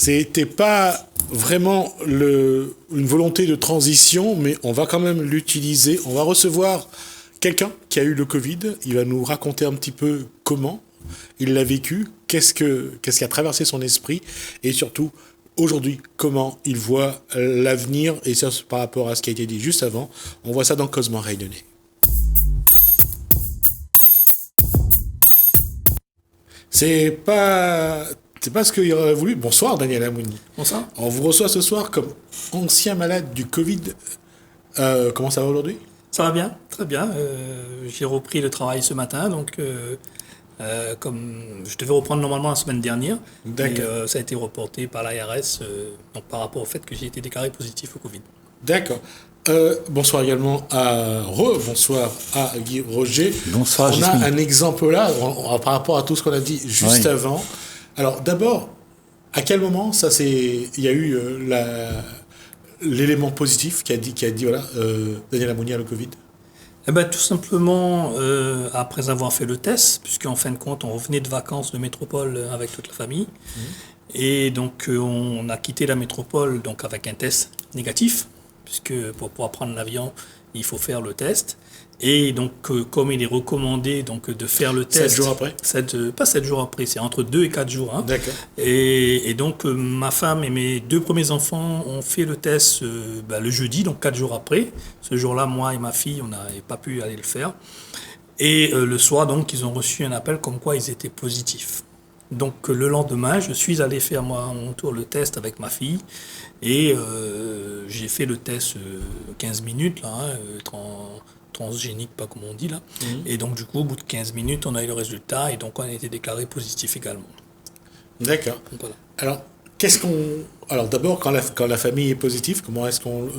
C'était pas vraiment une volonté de transition, mais on va quand même l'utiliser. On va recevoir quelqu'un qui a eu le Covid. Il va nous raconter un petit peu comment il l'a vécu, qu'est-ce qui a traversé son esprit, et surtout, aujourd'hui, comment il voit l'avenir, et ça par rapport à ce qui a été dit juste avant. On voit ça dans Cosmo Rayonné. C'est pas ce qu'il aurait voulu. Bonsoir Daniel Amouni. Bonsoir. On vous reçoit ce soir comme ancien malade du Covid. Comment ça va aujourd'hui ? Ça va bien, très bien. J'ai repris le travail ce matin, donc comme je devais reprendre normalement la semaine dernière, mais ça a été reporté par l'ARS donc par rapport au fait que j'ai été déclaré positif au Covid. D'accord. Bonsoir également bonsoir à Guy Roger. Bonsoir. On a un exemple là par rapport à tout ce qu'on a dit juste avant. Alors d'abord, à quel moment il y a eu l'élément positif qui a dit voilà, Daniel Amouni a le Covid? Tout simplement après avoir fait le test, puisqu'en fin de compte on revenait de vacances de métropole avec toute la famille, et donc on a quitté la métropole donc avec un test négatif, puisque pour pouvoir prendre l'avion il faut faire le test. Et donc, comme il est recommandé donc, de faire le test... 7 jours après Pas 7 jours après, c'est entre 2 et 4 jours. Hein. D'accord. Et donc, ma femme et mes 2 premiers enfants ont fait le test le jeudi, donc 4 jours après. Ce jour-là, moi et ma fille, on n'avait pas pu aller le faire. Et le soir, donc, ils ont reçu un appel comme quoi ils étaient positifs. Donc, le lendemain, je suis allé faire à mon tour le test avec ma fille. Et j'ai fait le test 15 minutes, là, transgénique, pas comme on dit là. Et donc, du coup, au bout de 15 minutes, on a eu le résultat et donc on a été déclaré positif également. D'accord. Donc, voilà. Alors, d'abord, quand la famille est positive, comment est-ce qu'on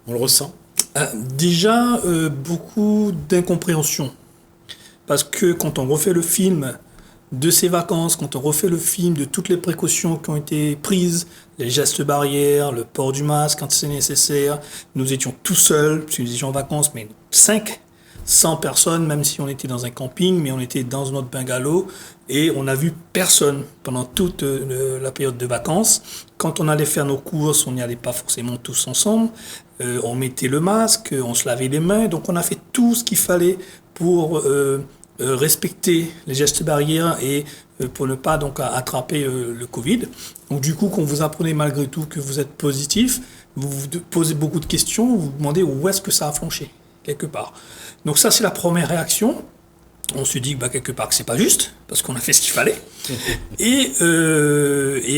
le ressent ? Déjà, beaucoup d'incompréhension. Parce que quand on refait le film de ces vacances, quand on refait le film de toutes les précautions qui ont été prises, les gestes barrières, le port du masque quand c'est nécessaire, nous étions tout seuls, parce que nous étions en vacances, mais 100 personnes, même si on était dans un camping, mais on était dans notre bungalow, et on n'a vu personne pendant toute la période de vacances. Quand on allait faire nos courses, on n'y allait pas forcément tous ensemble, on mettait le masque, on se lavait les mains, donc on a fait tout ce qu'il fallait pour... respecter les gestes barrières et pour ne pas donc attraper le Covid. Donc du coup, quand vous apprenez malgré tout que vous êtes positif, vous vous posez beaucoup de questions, vous vous demandez où est-ce que ça a flanché, quelque part. Donc ça, c'est la première réaction. On se dit quelque part que c'est pas juste, parce qu'on a fait ce qu'il fallait. Et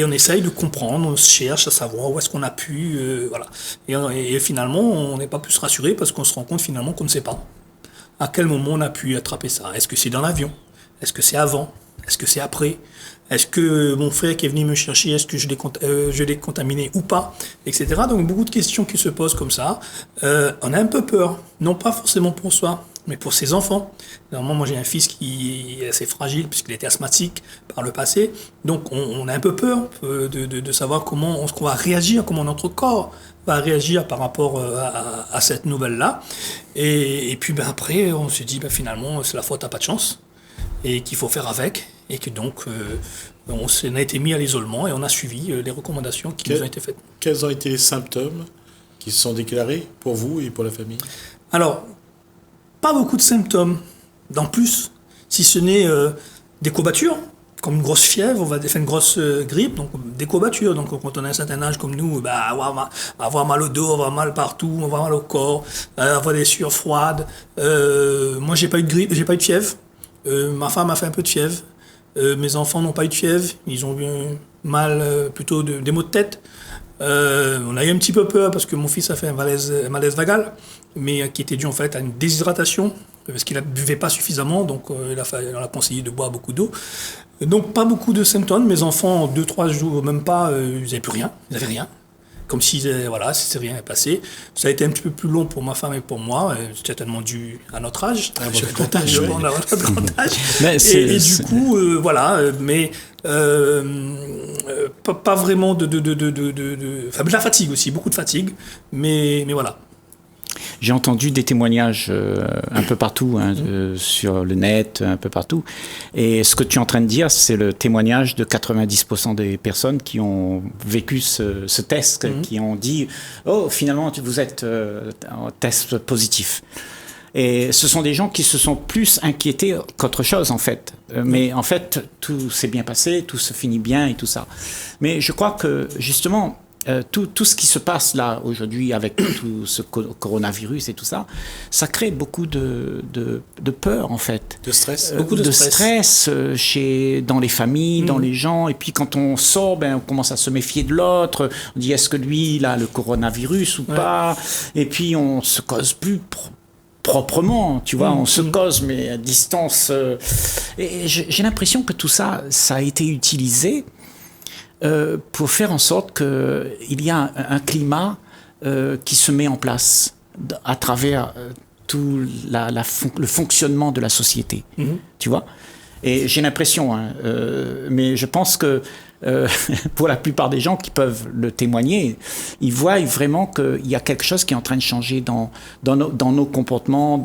on essaye de comprendre, on cherche à savoir où est-ce qu'on a pu... voilà. Et finalement, on n'est pas plus rassuré parce qu'on se rend compte finalement qu'on ne sait pas. À quel moment on a pu attraper ça ? Est-ce que c'est dans l'avion ? Est-ce que c'est avant ? Est-ce que c'est après ? Est-ce que mon frère qui est venu me chercher, est-ce que je l'ai contaminé ou pas ? Etc. Donc beaucoup de questions qui se posent comme ça. On a un peu peur, non pas forcément pour soi, mais pour ses enfants. Normalement, moi j'ai un fils qui est assez fragile puisqu'il était asthmatique par le passé. Donc on a un peu peur de savoir comment on va réagir, comment notre corps va réagir par rapport à cette nouvelle-là. Et puis après, on se dit finalement, c'est la fois, t'as pas de chance, et qu'il faut faire avec, et que donc on a été mis à l'isolement et on a suivi les recommandations qui nous ont été faites. Quels ont été les symptômes qui se sont déclarés pour vous et pour la famille ? Alors, pas beaucoup de symptômes, d'en plus, si ce n'est des courbatures, comme une grosse fièvre, on va faire une grosse grippe, donc des courbatures. Donc quand on a un certain âge comme nous, avoir mal au dos, avoir mal partout, avoir mal au corps, avoir des sueurs froides. Moi, j'ai pas eu de grippe, j'ai pas eu de fièvre. Ma femme a fait un peu de fièvre. Mes enfants n'ont pas eu de fièvre. Ils ont eu mal, plutôt des maux de tête. On a eu un petit peu peur parce que mon fils a fait un malaise vagal, mais qui était dû en fait à une déshydratation, parce qu'il ne buvait pas suffisamment, donc on a conseillé de boire beaucoup d'eau. Donc pas beaucoup de symptômes. Mes enfants, en 2-3 jours, même pas, ils n'avaient plus rien, ils n'avaient rien. Comme si c'est rien est passé. Ça a été un petit peu plus long pour ma femme et pour moi, certainement dû à notre âge. Notre grand âge. Et du coup, mais pas vraiment de la fatigue aussi, beaucoup de fatigue, mais voilà. J'ai entendu des témoignages un peu partout, sur le net, un peu partout. Et ce que tu es en train de dire, c'est le témoignage de 90% des personnes qui ont vécu ce test, qui ont dit « Oh, finalement, vous êtes en test positif ». Et ce sont des gens qui se sont plus inquiétés qu'autre chose, en fait. Mais en fait, tout s'est bien passé, tout se finit bien et tout ça. Mais je crois que, justement, tout ce qui se passe là, aujourd'hui, avec tout ce coronavirus et tout ça, ça crée beaucoup de peur, en fait. De stress. Beaucoup de stress dans les familles, dans les gens. Et puis, quand on sort, on commence à se méfier de l'autre. On dit, est-ce que lui, il a le coronavirus ou pas? Et puis, on se cause plus proprement, tu vois, on se cause, mais à distance. Et j'ai l'impression que tout ça, ça a été utilisé pour faire en sorte qu'il y a un climat qui se met en place à travers tout le fonctionnement de la société, tu vois. Et j'ai l'impression, mais je pense que pour la plupart des gens qui peuvent le témoigner, ils voient vraiment qu'il y a quelque chose qui est en train de changer dans nos comportements,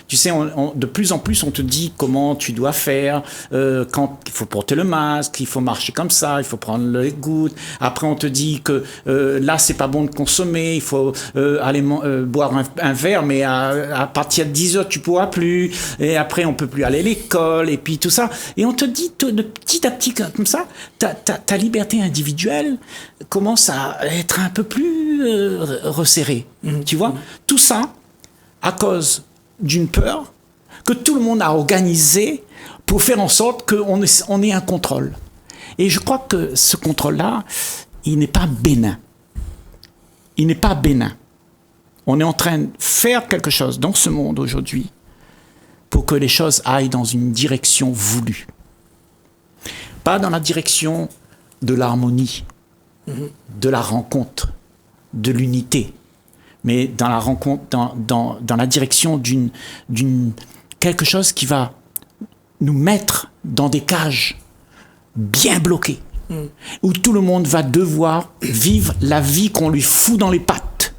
tu sais, de plus en plus, on te dit comment tu dois faire, quand il faut porter le masque, il faut marcher comme ça, il faut prendre les gouttes. Après, on te dit que là, c'est pas bon de consommer, il faut aller boire un verre, mais à partir de 10 heures, tu pourras plus. Et après, on peut plus aller à l'école, et puis tout ça. Et on te dit de petit à petit, comme ça, ta liberté individuelle commence à être un peu plus resserrée. Tu vois, tout ça à cause d'une peur que tout le monde a organisée pour faire en sorte qu'on ait un contrôle. Et je crois que ce contrôle-là, il n'est pas bénin. Il n'est pas bénin. On est en train de faire quelque chose dans ce monde aujourd'hui pour que les choses aillent dans une direction voulue. Pas dans la direction de l'harmonie, de la rencontre, de l'unité, mais dans la rencontre, dans la direction d'une quelque chose qui va nous mettre dans des cages bien bloquées, où tout le monde va devoir vivre la vie qu'on lui fout dans les pattes,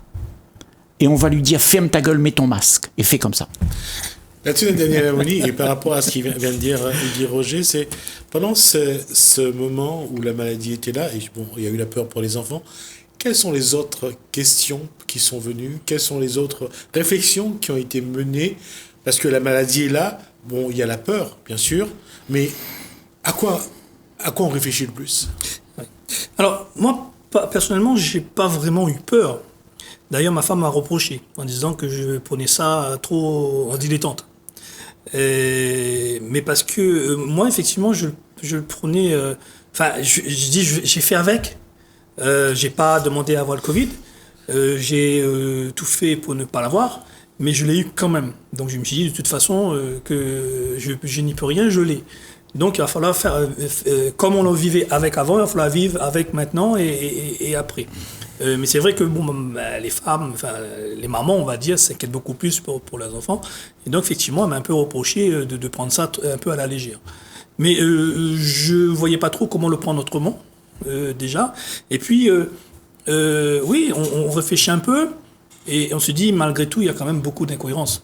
et on va lui dire ferme ta gueule, mets ton masque, et fais comme ça. Là-dessus, la dernière harmonie, et par rapport à ce qu'il vient de dire Roger, c'est pendant ce moment où la maladie était là, et bon, il y a eu la peur pour les enfants, quelles sont les autres questions qui sont venues? Quelles sont les autres réflexions qui ont été menées? Parce que la maladie est là, bon, il y a la peur, bien sûr, mais à quoi on réfléchit le plus? Alors, moi, personnellement, j'ai pas vraiment eu peur. D'ailleurs, ma femme m'a reproché en disant que je prenais ça trop en dilettante. Mais parce que moi, effectivement, je le prenais... j'ai fait avec. J'ai pas demandé à avoir le Covid. J'ai tout fait pour ne pas l'avoir. Mais je l'ai eu quand même. Donc je me suis dit, de toute façon, que je n'y peux rien, je l'ai. Donc il va falloir faire... comme on le vivait avec avant, il va falloir vivre avec maintenant et après. Mais c'est vrai que les femmes, les mamans, on va dire, s'inquiètent beaucoup plus pour leurs enfants. Et donc, effectivement, elle m'a un peu reproché de prendre ça un peu à la légère. Mais je ne voyais pas trop comment le prendre autrement, déjà. Et puis, oui, on réfléchit un peu et on se dit, malgré tout, il y a quand même beaucoup d'incohérences.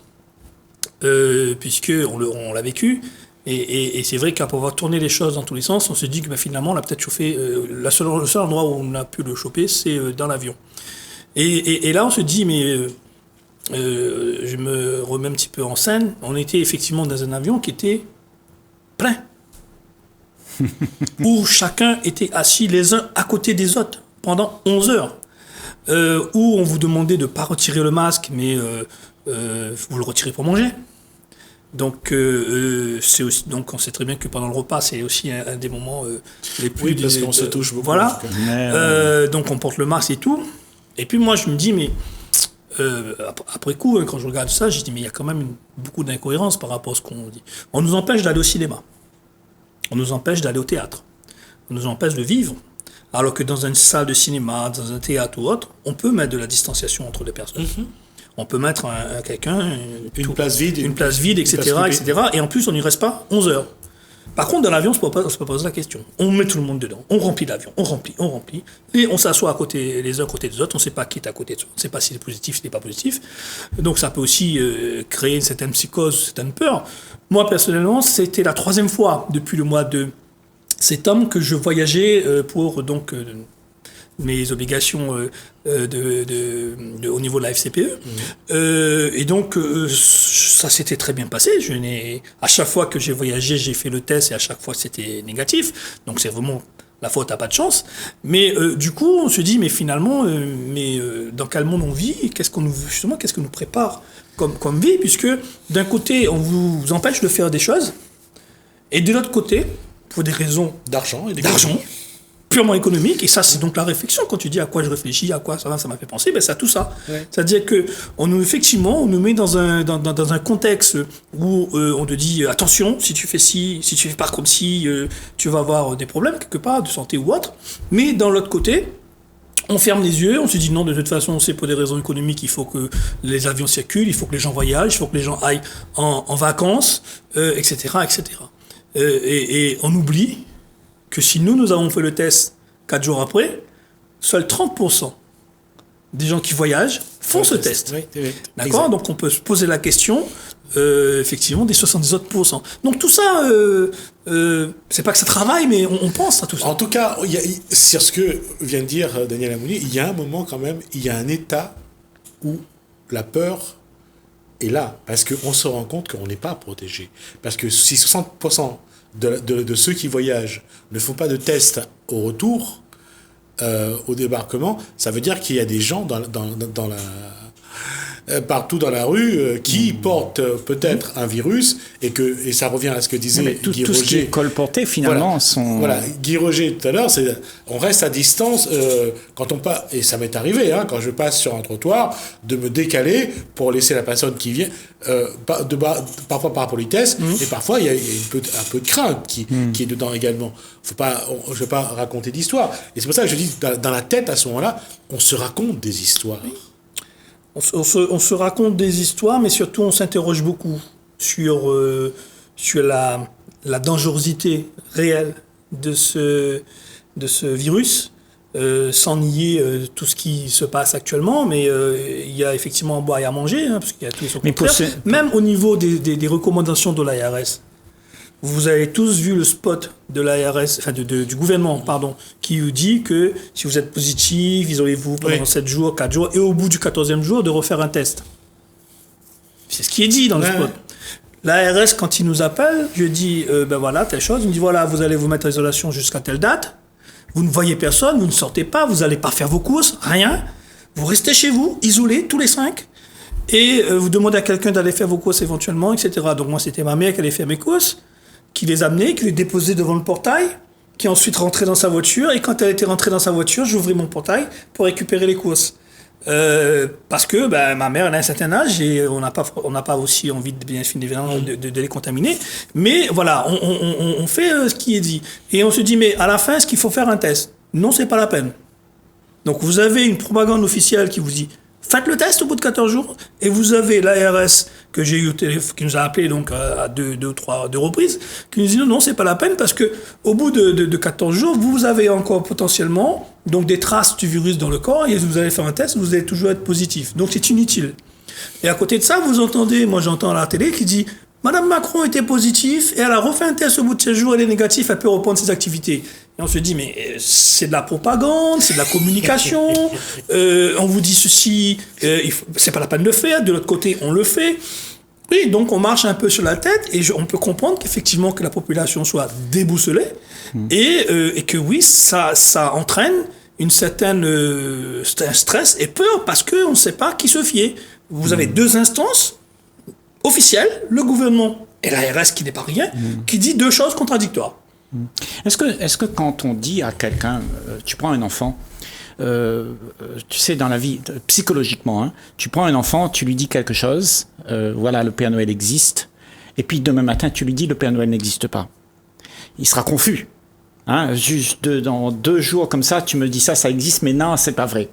Puisqu'on l'a vécu. Et c'est vrai qu'à pouvoir tourner les choses dans tous les sens, on se dit que finalement, on a peut-être chauffé. Le seul endroit où on a pu le choper, c'est dans l'avion. Et là, on se dit, mais je me remets un petit peu en scène. On était effectivement dans un avion qui était plein, où chacun était assis les uns à côté des autres pendant 11 heures, où on vous demandait de ne pas retirer le masque, mais vous le retirez pour manger. Donc, donc, on sait très bien que pendant le repas, c'est aussi un des moments les plus... Oui, parce qu'on se touche beaucoup. Voilà. Donc, on porte le masque et tout. Et puis, moi, je me dis, mais après coup, quand je regarde ça, je dis, mais il y a quand même beaucoup d'incohérences par rapport à ce qu'on dit. On nous empêche d'aller au cinéma. On nous empêche d'aller au théâtre. On nous empêche de vivre. Alors que dans une salle de cinéma, dans un théâtre ou autre, on peut mettre de la distanciation entre les personnes. On peut mettre quelqu'un... Une place vide, etc., etc. Et en plus, on n'y reste pas 11 heures. Par contre, dans l'avion, on se pose la question. On met tout le monde dedans. On remplit l'avion. On remplit. Et on s'assoit les uns à côté des autres. On ne sait pas qui est à côté de soi. On ne sait pas s'il est positif, s'il n'est pas positif. Donc, ça peut aussi créer une certaine psychose, une certaine peur. Moi, personnellement, c'était la 3e fois depuis le mois de septembre que je voyageais pour mes obligations au niveau de la FCPE. Et donc, ça s'était très bien passé. À chaque fois que j'ai voyagé, j'ai fait le test et à chaque fois, c'était négatif. Donc, c'est vraiment la faute à pas de chance. Mais du coup, on se dit, mais finalement, dans quel monde on vit? Qu'est-ce qu'on nous prépare comme vie? Puisque d'un côté, on vous empêche de faire des choses. Et de l'autre côté, pour des raisons d'argent, purement économique, et ça c'est donc la réflexion, quand tu dis à quoi je réfléchis, à quoi ça m'a fait penser, c'est à tout ça. Ouais. C'est-à-dire que effectivement, on nous met dans un contexte où on te dit attention, si tu fais ci, si tu fais pas comme ci, tu vas avoir des problèmes quelque part, de santé ou autre, mais dans l'autre côté, on ferme les yeux, on se dit non, de toute façon, c'est pour des raisons économiques, il faut que les avions circulent, il faut que les gens voyagent, il faut que les gens aillent en vacances, etc., etc. Et on oublie que si nous avons fait le test 4 jours après, seuls 30% des gens qui voyagent font ce test. Oui. D'accord ? Exact. Donc on peut se poser la question, effectivement, des 70 autres %. Donc tout ça, c'est pas que ça travaille, mais on pense à tout ça. En tout cas, sur ce que vient de dire Daniel Amouni, il y a un moment quand même, il y a un état où la peur est là, parce qu'on se rend compte qu'on n'est pas protégé. Parce que si 60% de ceux qui voyagent ne font pas de test au retour, au débarquement, ça veut dire qu'il y a des gens partout dans la rue qui portent peut-être un virus et ça revient à ce que disait Guy Roger. Tout ce qui est colporté finalement Voilà, Guy Roger tout à l'heure, on reste à distance quand on passe, et ça m'est arrivé quand je passe sur un trottoir, de me décaler pour laisser la personne qui vient, parfois par politesse, et parfois il y a un peu de crainte qui est dedans également. Je ne vais pas raconter d'histoire. Et c'est pour ça que je dis, dans la tête à ce moment-là, on se raconte des histoires. On se raconte des histoires, mais surtout on s'interroge beaucoup sur la dangerosité réelle de ce virus, sans nier tout ce qui se passe actuellement, mais il y a effectivement à boire et à manger, parce qu'il y a tout ce contraire. Même au niveau des recommandations de l'ARS. Vous avez tous vu le spot de l'ARS, enfin du gouvernement, qui vous dit que si vous êtes positif, isolez-vous pendant 7 jours, 4 jours, et au bout du 14e jour, de refaire un test. C'est ce qui est dit dans le spot. L'ARS, quand il nous appelle, je dis, voilà, telle chose, il me dit, voilà, vous allez vous mettre en isolation jusqu'à telle date, vous ne voyez personne, vous ne sortez pas, vous n'allez pas faire vos courses, rien, vous restez chez vous, isolés, tous les 5, et vous demandez à quelqu'un d'aller faire vos courses éventuellement, etc. Donc moi, c'était ma mère qui allait faire mes courses, qui les amenait, qui les déposait devant le portail, qui ensuite rentrait dans sa voiture, et quand elle était rentrée dans sa voiture, j'ouvrais mon portail pour récupérer les courses. Parce que ma mère elle a un certain âge et on n'a pas aussi envie de les contaminer, mais voilà, on fait ce qui est dit, et on se dit, mais à la fin, est-ce qu'il faut faire un test? Non, c'est pas la peine. Donc vous avez une propagande officielle qui vous dit faites le test au bout de 14 jours, et vous avez l'ARS que j'ai eu au téléphone, qui nous a appelé donc à deux reprises, qui nous dit non, c'est pas la peine, parce que au bout de 14 jours, vous avez encore potentiellement donc des traces du virus dans le corps, et vous allez faire un test, vous allez toujours être positif. Donc c'est inutile. Et à côté de ça, vous entendez, moi j'entends à la télé qui dit Madame Macron était positive et elle a refait un test au bout de 16 jours, elle est négative, elle peut reprendre ses activités. Et on se dit, mais c'est de la propagande, c'est de la communication, on vous dit ceci, c'est pas la peine de le faire, de l'autre côté, on le fait. Oui, donc on marche un peu sur la tête, et on peut comprendre qu'effectivement que la population soit déboussolée, et que oui, ça entraîne une certaine un stress et peur, parce qu'on ne sait pas qui se fier. Vous avez deux instances officielles, le gouvernement et l'ARS, qui n'est pas rien, qui dit deux choses contradictoires. Est-ce que quand on dit à quelqu'un, tu prends un enfant, tu sais, dans la vie, psychologiquement, tu prends un enfant, tu lui dis quelque chose, voilà, le Père Noël existe, et puis demain matin, tu lui dis, le Père Noël n'existe pas. Il sera confus. Juste dans 2 jours comme ça, tu me dis ça existe, mais non, c'est pas vrai.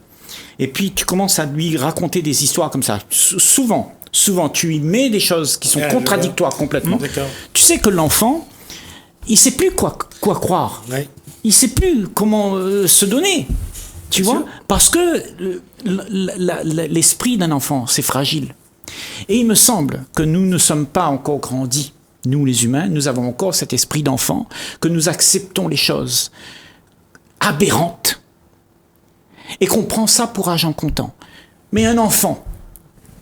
Et puis tu commences à lui raconter des histoires comme ça. Souvent, tu lui mets des choses qui sont contradictoires complètement. Tu sais que l'enfant, il sait plus quoi croire. Ouais. Il sait plus comment se donner. Tu Bien vois, sûr. parce que l'esprit d'un enfant, c'est fragile. Et il me semble que nous ne sommes pas encore grandis. Nous, les humains, nous avons encore cet esprit d'enfant, que nous acceptons les choses aberrantes et qu'on prend ça pour argent comptant. Mais un enfant,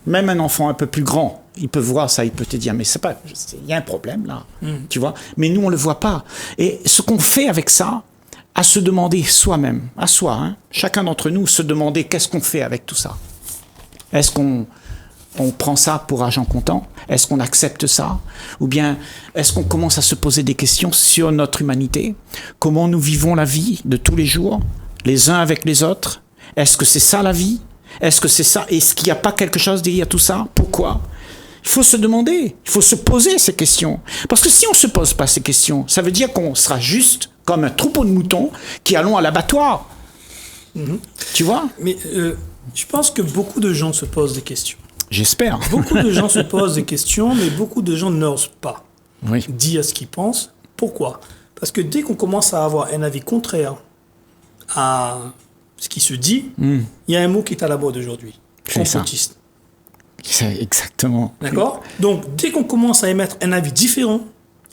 même un enfant un peu plus grand, il peut voir ça, il peut te dire, mais c'est pas, il y a un problème là, tu vois. Mais nous, on le voit pas. Et ce qu'on fait avec ça, à se demander soi-même, à soi, hein, chacun d'entre nous, se demander qu'est-ce qu'on fait avec tout ça. Est-ce qu'on prend ça pour argent comptant? Est-ce qu'on accepte ça? Ou bien est-ce qu'on commence à se poser des questions sur notre humanité? Comment nous vivons la vie de tous les jours, les uns avec les autres? Est-ce que c'est ça la vie? Est-ce que c'est ça? Est-ce qu'il n'y a pas quelque chose derrière tout ça? Pourquoi? Il faut se demander, il faut se poser ces questions. Parce que si on ne se pose pas ces questions, ça veut dire qu'on sera juste comme un troupeau de moutons qui allons à l'abattoir. Tu vois? Mais je pense que beaucoup de gens se posent des questions. J'espère. Beaucoup de gens se posent des questions, mais beaucoup de gens n'osent pas Oui. dire ce qu'ils pensent. Pourquoi? Parce que dès qu'on commence à avoir un avis contraire à ce qui se dit, il y a un mot qui est à la mode aujourd'hui. C'est ça. Complotiste. C'est exactement. D'accord? Donc, dès qu'on commence à émettre un avis différent,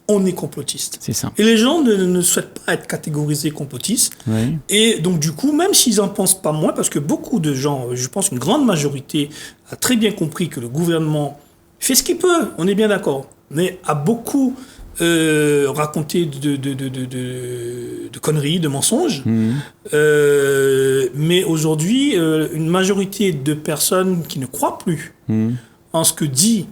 on est complotiste. C'est ça. Et les gens ne souhaitent pas être catégorisés complotistes. Oui. Et donc, du coup, même s'ils n'en pensent pas moins, parce que beaucoup de gens, je pense une grande majorité, a très bien compris que le gouvernement fait ce qu'il peut, on est bien d'accord, mais a beaucoup raconté de conneries, de mensonges. Mais aujourd'hui, une majorité de personnes qui ne croient plus en ce que dit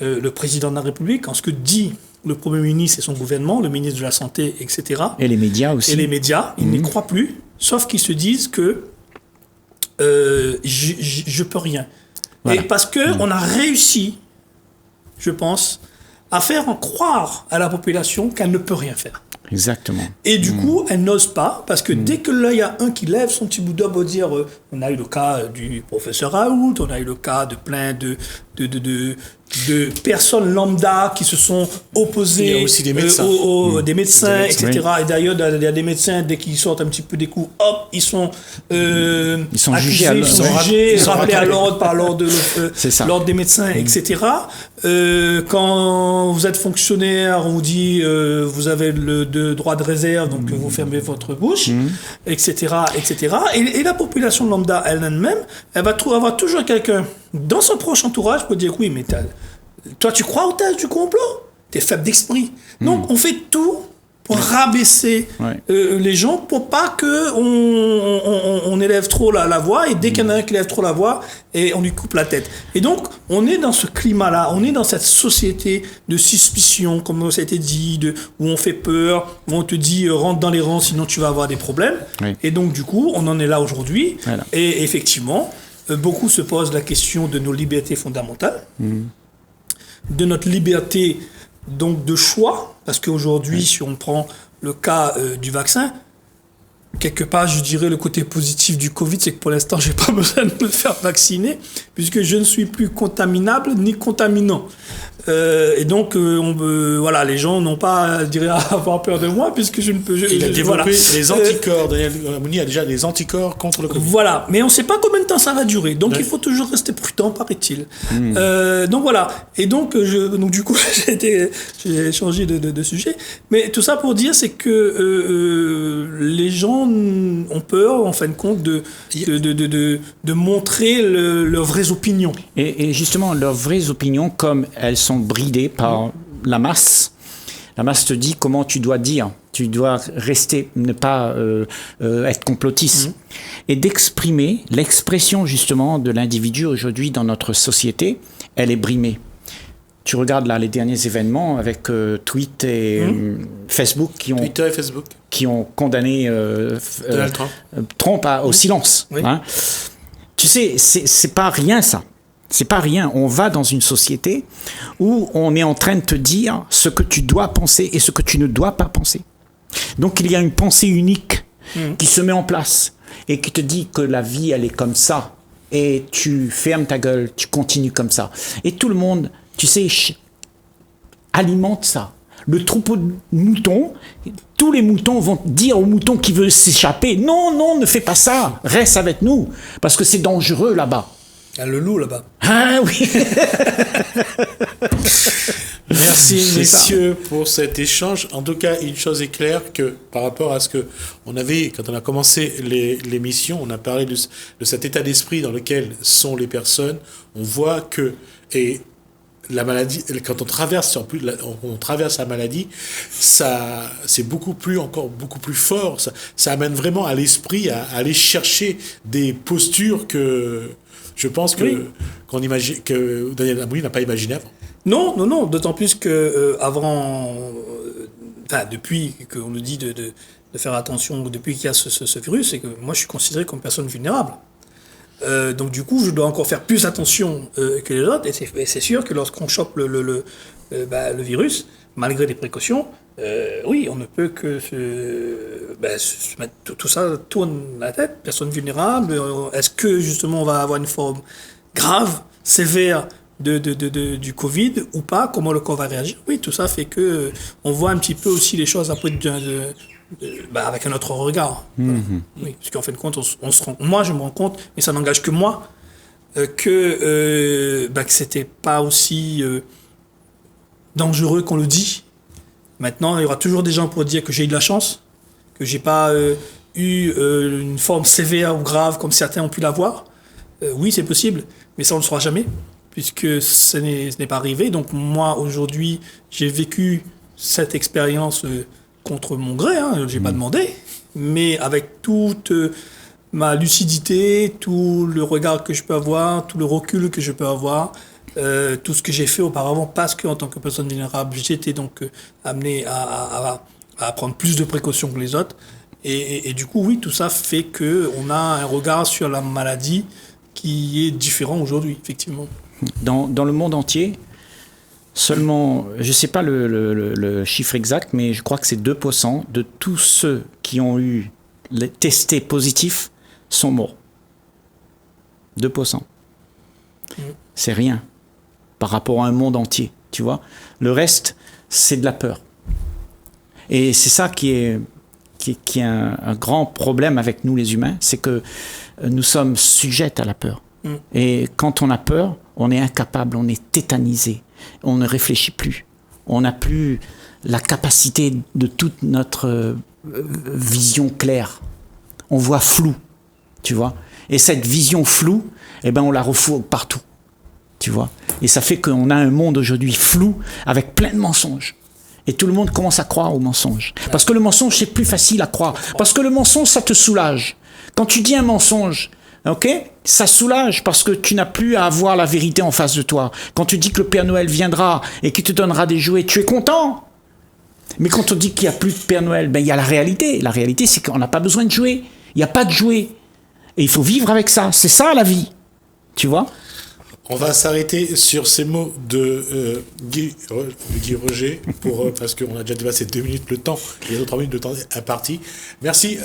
le président de la République, en ce que dit le Premier ministre et son gouvernement, le ministre de la Santé, etc. Et les médias aussi. Et les médias, ils n'y croient plus, sauf qu'ils se disent que je peux rien. Voilà. Et parce qu'on a réussi, je pense, à faire en croire à la population qu'elle ne peut rien faire. Exactement. Et du coup, elle n'ose pas, parce que dès que là, il y a un qui lève son petit bout d'homme pour dire on a eu le cas du professeur Raoult, on a eu le cas de plein de personnes lambda qui se sont opposées. Il y a aussi des médecins. Des médecins, Des médecins, etc. Et d'ailleurs, il y a des médecins, dès qu'ils sortent un petit peu des coups, hop, ils sont jugés accusés, ils sont jugés, ils sont rappelés à rattrapés. l'ordre par l'ordre C'est ça. l'ordre des médecins, etc. Quand vous êtes fonctionnaire, on vous dit vous avez le droit de réserve, donc vous fermez votre bouche, etc., etc. Et la population lambda elle-même, elle va avoir toujours quelqu'un dans son proche entourage pour dire oui, mais toi tu crois au thèse du complot? T'es faible d'esprit. Donc on fait tout pour rabaisser les gens, pour pas que on élève trop la voix, et dès qu'il y en a un qui élève trop la voix, et on lui coupe la tête. Et donc, on est dans ce climat-là, on est dans cette société de suspicion, comme ça a été dit, où on fait peur, où on te dit rentre dans les rangs, sinon tu vas avoir des problèmes. Oui. Et donc, du coup, on en est là aujourd'hui. Voilà. Et effectivement, beaucoup se posent la question de nos libertés fondamentales, de notre liberté donc de choix, parce qu'aujourd'hui, si on prend le cas du vaccin, quelque part, je dirais le côté positif du Covid, c'est que pour l'instant, j'ai pas besoin de me faire vacciner, puisque je ne suis plus contaminable ni contaminant. Et donc, voilà, les gens n'ont pas, je dirais, à avoir peur de moi, puisque je ne peux... Il a développé voilà. les anticorps. Daniel Mouni a déjà des anticorps contre le Covid. Voilà, mais on ne sait pas combien de temps ça va durer, donc Ouais. il faut toujours rester prudent, paraît-il. Donc voilà, et donc, du coup, j'ai changé de sujet, mais tout ça pour dire, c'est que les gens ont peur, en fin de compte, de montrer leurs vraies opinions. Et justement, leurs vraies opinions, comme elles sont bridées par la masse te dit comment tu dois dire. Tu dois rester, ne pas être complotiste. Et d'exprimer l'expression justement de l'individu aujourd'hui dans notre société, elle est brimée. Tu regardes là les derniers événements avec Twitter et Facebook Twitter et Facebook. qui ont condamné Donald Trump. Trump au silence. Oui. Hein. Tu sais, c'est pas rien ça. C'est pas rien. On va dans une société où on est en train de te dire ce que tu dois penser et ce que tu ne dois pas penser. Donc il y a une pensée unique qui se met en place et qui te dit que la vie, elle est comme ça. Et tu fermes ta gueule, tu continues comme ça. Et tout le monde, tu sais, alimente ça. le troupeau de moutons, tous les moutons vont dire au mouton qui veut s'échapper, non, non, ne fais pas ça, reste avec nous, parce que c'est dangereux là-bas. Il y a le loup là-bas. Ah oui. Merci C'est messieurs pour cet échange. En tout cas, une chose est claire que par rapport à ce que on avait quand on a commencé l'émission, on a parlé de cet état d'esprit dans lequel sont les personnes. On voit que et la maladie, quand on traverse on traverse la maladie, ça c'est beaucoup plus fort. Ça amène vraiment à l'esprit à aller chercher des postures que je pense que qu'on imagine que Daniel Amouni n'a pas imaginé avant. Non, non, non, d'autant plus que depuis qu'on nous dit de faire attention, depuis qu'il y a ce virus, c'est que moi je suis considéré comme personne vulnérable. Donc du coup, je dois encore faire plus attention que les autres, et c'est sûr que lorsqu'on chope le virus, malgré les précautions, oui, on ne peut que se mettre tout ça tourne la tête, personne vulnérable. Est-ce que justement on va avoir une forme grave, sévère du Covid ou pas, comment le corps va réagir? Oui, tout ça fait que on voit un petit peu aussi les choses après avec un autre regard. Voilà. Oui, parce qu'en fin de compte, moi je me rends compte, mais ça n'engage que moi, que c'était pas aussi dangereux qu'on le dit. Maintenant, il y aura toujours des gens pour dire que j'ai eu de la chance, que j'ai pas eu une forme sévère ou grave comme certains ont pu l'avoir. Oui, c'est possible, mais ça on ne le saura jamais, puisque ce n'est pas arrivé. Donc moi, aujourd'hui, j'ai vécu cette expérience contre mon gré, j'ai pas demandé, mais avec toute ma lucidité, tout le regard que je peux avoir, tout le recul que je peux avoir, tout ce que j'ai fait auparavant, parce qu'en tant que personne vulnérable, j'étais donc amené à prendre plus de précautions que les autres. Et du coup, oui, tout ça fait qu'on a un regard sur la maladie qui est différent aujourd'hui, effectivement. Dans le monde entier, seulement, je ne sais pas le chiffre exact, mais je crois que c'est 2% de tous ceux qui ont eu testé positif sont morts. 2%. C'est rien par rapport à un monde entier, tu vois. Le reste, c'est de la peur. Et c'est ça qui est un grand problème avec nous les humains, c'est que nous sommes sujets à la peur. Et quand on a peur, on est incapable, on est tétanisé, on ne réfléchit plus, on n'a plus la capacité de toute notre vision claire. On voit flou, tu vois. Et cette vision floue, on la refoule partout, tu vois. Et ça fait qu'on a un monde aujourd'hui flou avec plein de mensonges. Et tout le monde commence à croire aux mensonges. Parce que le mensonge, c'est plus facile à croire. Parce que le mensonge, ça te soulage. Quand tu dis un mensonge, ça soulage parce que tu n'as plus à avoir la vérité en face de toi. Quand tu dis que le Père Noël viendra et qu'il te donnera des jouets, tu es content. Mais quand on dit qu'il n'y a plus de Père Noël, il y a la réalité. La réalité, c'est qu'on n'a pas besoin de jouets. Il n'y a pas de jouets. Et il faut vivre avec ça. C'est ça la vie. Tu vois ? On va s'arrêter sur ces mots de Guy Roger, parce qu'on a déjà dépassé 2 minutes le temps, et les autres 3 minutes de temps imparti. Merci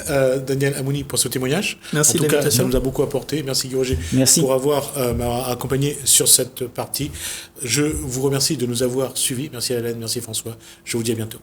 Daniel Amouni pour ce témoignage. Merci en tout cas, ça nous a beaucoup apporté. Merci Guy Roger pour avoir accompagné sur cette partie. Je vous remercie de nous avoir suivis. Merci Hélène, merci François. Je vous dis à bientôt.